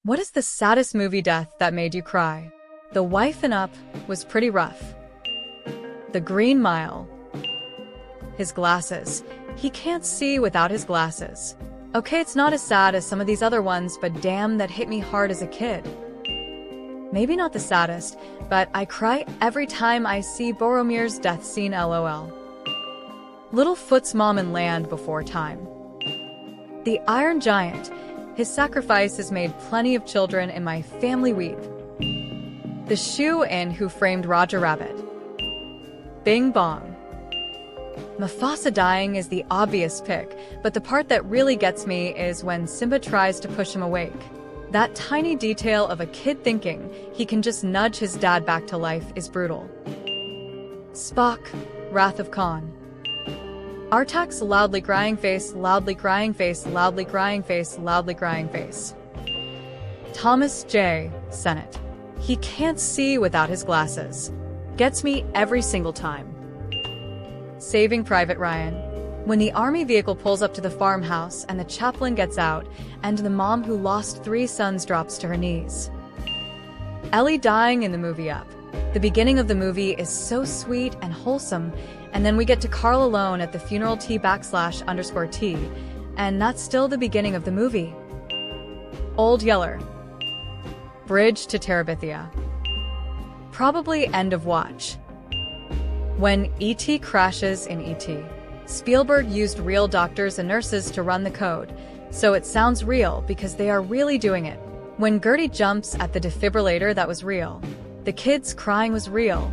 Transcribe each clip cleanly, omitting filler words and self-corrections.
What is the saddest movie death that made you cry? The Wife and Up was pretty rough. The Green Mile. His glasses. He can't see without his glasses. Okay, it's not as sad as some of these other ones, but damn, that hit me hard as a kid. Maybe not the saddest, but I cry every time I see Boromir's death scene, lol. Littlefoot's mom in Land Before Time. The Iron Giant. His sacrifice has made plenty of children in my family weep. The Shoe-In Who Framed Roger Rabbit. Bing Bong. Mufasa dying is the obvious pick, but the part that really gets me is when Simba tries to push him awake. That tiny detail of a kid thinking he can just nudge his dad back to life is brutal. Spock, Wrath of Khan. Artak's loudly crying face, loudly crying face, loudly crying face, loudly crying face. Thomas J. Sennett. He can't see without his glasses. Gets me every single time. Saving Private Ryan. When the army vehicle pulls up to the farmhouse and the chaplain gets out, and the mom who lost 3 sons drops to her knees. Ellie dying in the movie Up. The beginning of the movie is so sweet and wholesome, and then we get to Carl alone at the funeral T_T, and that's still the beginning of the movie. Old Yeller. Bridge to Terabithia. Probably end of watch. When E.T. crashes in E.T., Spielberg used real doctors and nurses to run the code, so it sounds real because they are really doing it. When Gertie jumps at the defibrillator, that was real. The kids crying was real.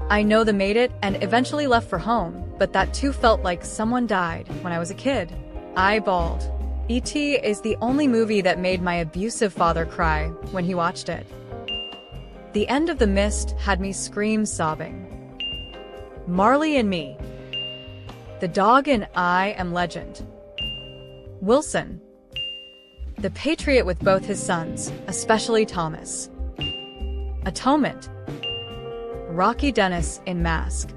I know they made it and eventually left for home, but that too felt like someone died when I was a kid. I bawled. E.T. is the only movie that made my abusive father cry when he watched it. The End of The Mist had me scream sobbing. Marley and Me. The Dog in I Am Legend. Wilson. The Patriot with both his sons, especially Thomas. Atonement. Rocky Dennis in Mask.